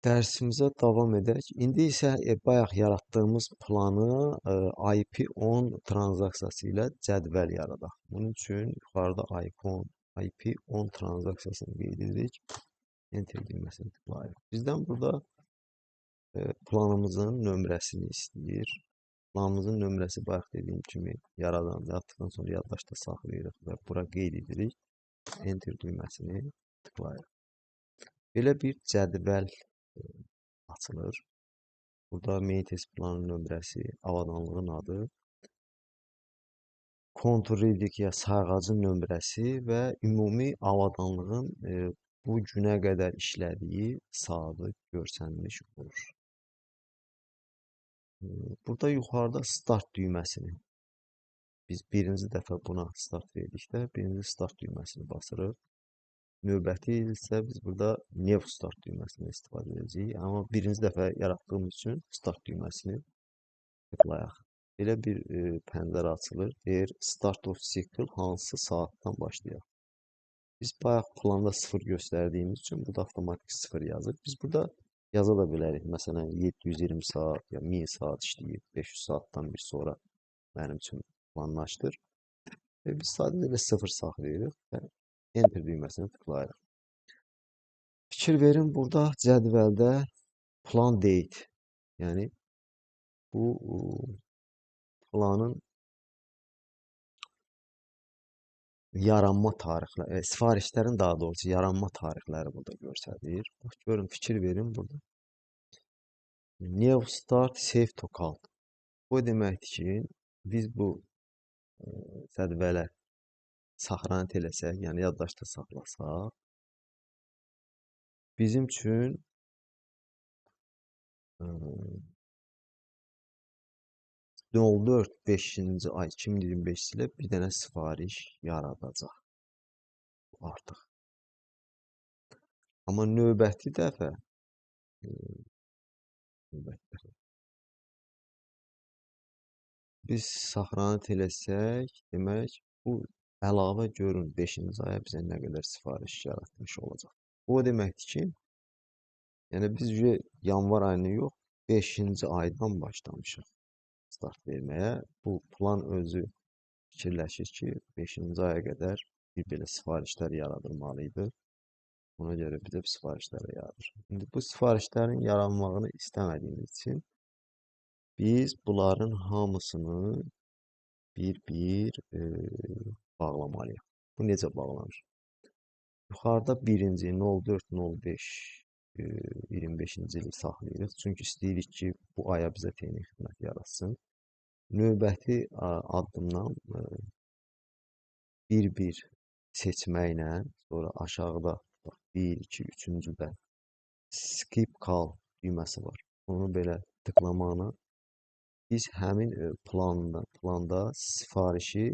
Dərsimizə davam edək. İndi isə bayaq yaratdığımız planı IP10 tranzaksiyası ilə cədvəl yaradaq. Bunun üçün yuxarıda IP10 tranzaksiyasını qeyd edirik. Enter düyməsini tıklayırıq. Bizdən burada planımızın nömrəsini istəyir. Planımızın nömrəsi bayaq dediyim kimi yaratdıqdan sonra yaddaşda saxlayırıq və bura qeyd edirik. Enter düyməsini tıklayırıq. Belə bir cədvəl açılır. Burada main test planın nömrəsi, avadanlığın adı, kontur redik ya sayğacın nömrəsi və ümumi avadanlığın bu günə qədər işlədiyi saatı görsənmiş olur. Burada yuxarıda start düyməsini biz birinci dəfə buna start verdikdə birinci start düyməsini basırıq. Növbəti isə biz burada new start düyməsindən istifadə edəcəyik. Amma birinci dəfə yaratdığımız üçün start düyməsini tıklayaq. Belə bir pəncərə açılır. Deyir start of cycle hansı saatdan başlayaq. Biz bayaq planda 0 göstərdiyimiz üçün burada avtomatik 0 yazır. Biz burada yaza da bilərik. Məsələn 720 saat ya 1000 saat işləyib 500 saatdan bir sonra mənim üçün planlaşdır. Və biz sadəcə 0 saxlayırıq və enter düyməsini tıklayırıq. Fikir verin, burada cədvəldə plan date, yəni bu planın yaranma tarixləri, sifarişlərin daha doğrusu yaranma tarixləri burada göstərilir. Bax, görün, fikir verin burada. New start save to call. Bu deməkdir ki, biz bu cədvələ saxlanət eləsək, yəni yaddaşda saxlasaq, bizim üçün 04-5-ci ay 2025 ilə bir dənə sifariş yaradacaq artıq. Amma növbəti dəfə biz saxlanət eləsək, demək bu əlavə görün 5-ci aya bizə nə qədər sifariş yaratmış olacaq. Bu o deməkdir ki, yəni biz yanvar ayını yox, 5-ci aydan başlamışıq start verməyə. Bu plan özü fikirləşir ki, 5-ci aya qədər bir belə sifarişlər yaradılmalı idi. Ona görə bizə sifarişlər yaradır. İndi bu sifarişlərin yaranmağını istəmədiyimiz üçün biz bunların hamısını bir-bir bağlamalıyıq. Bu necə bağlanır? Yuxarıda birinci 04-05 25-ci ili saxlayırıq. Çünki istəyirik ki, bu aya bizə teyini xidmət yaratsın. Növbəti addımdan bir-bir seçməklə, sonra aşağıda 1, 2, 3-cüdə skip call düyməsi var. Onu belə tıklamaqla biz həmin planda sifarişi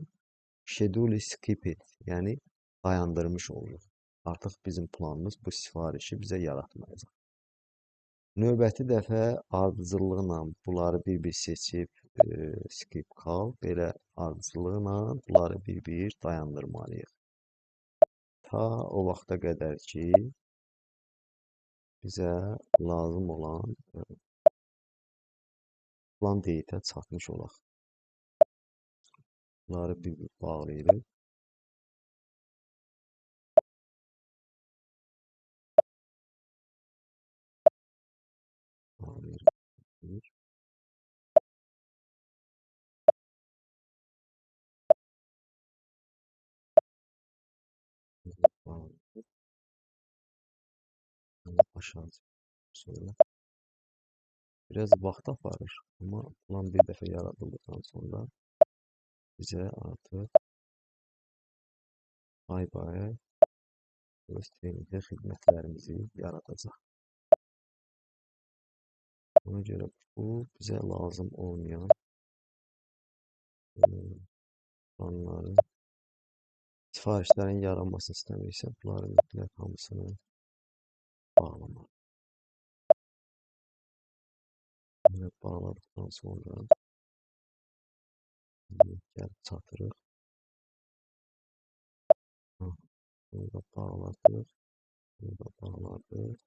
schedule skip it, yəni dayandırmış oluruq. Artıq bizim planımız bu sifarişi bizə yaratmayacaq. Növbəti dəfə ardıcıllıqla bunları bir-bir seçib skip call, belə ardıcıllıqla bunları bir-bir dayandırmalıyıq. Ta o vaxta qədər ki, bizə lazım olan plan date'ə çatmış olaq. Bunları bir-bir bağlayırıq. Aşağı sonra biraz vaxt aparır, amma plan bir dəfə yaradıldıqdan sonra bizə artıq ay-bay öz texniki xidmətlərimizi yaradacaq. Ona görə bu bizə lazım olmayan planları, sifarişlərin yaranmasını istəmirsə, bunları mütləq hamısını bağlamaq. Bunu bağladıqdan sonra gəlib çatırıq. Bunu da bağladıq. Bunu da bağladıq.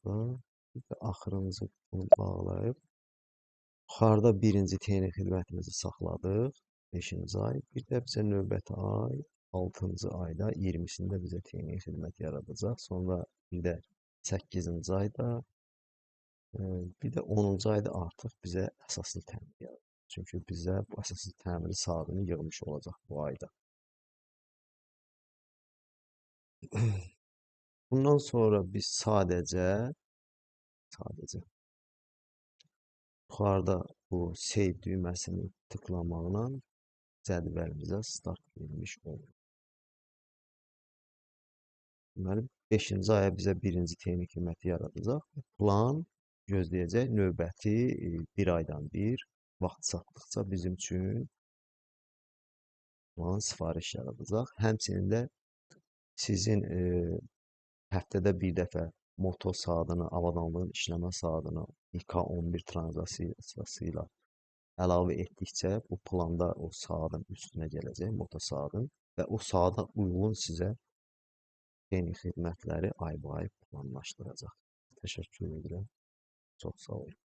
burada. Bir də axırıncı bunu bağlayıb yuxarıda birinci TN xidmətimizi saxladıq. 5-ci ay. Bir də bizə növbəti ay 6-cı ayda 20-sində bizə TN xidmət yaradacaq. Sonra bir də 8-ci ayda bir də 10-cu ayda artıq bizə əsaslı təmin yaradacaq. Çünki bizə bu əsaslı təmin saatını yığmış olacaq bu ayda. Bundan sonra biz sadəcə yuxarıda bu save düyməsini tıklamaqla cədvəlimizə start verilmiş olur. Deməli, 5-ci aya bizə birinci texnik qiyməti yaradacaq. Plan gözləyəcək növbəti bir aydan bir vaxt çatdıqca bizim üçün plan sifariş yaradacaq. Həmçinin də sizin həftədə bir dəfə moto saatını, avadanlığın işləmə saatını İK11 tranzaksiyası ilə əlavə etdikcə bu planda o saatın üstünə gələcək, moto saatın və o saata uyğun sizə yeni xidmətləri ayba-ay planlaşdıracaq. Təşəkkür edirəm. Çox sağ olun.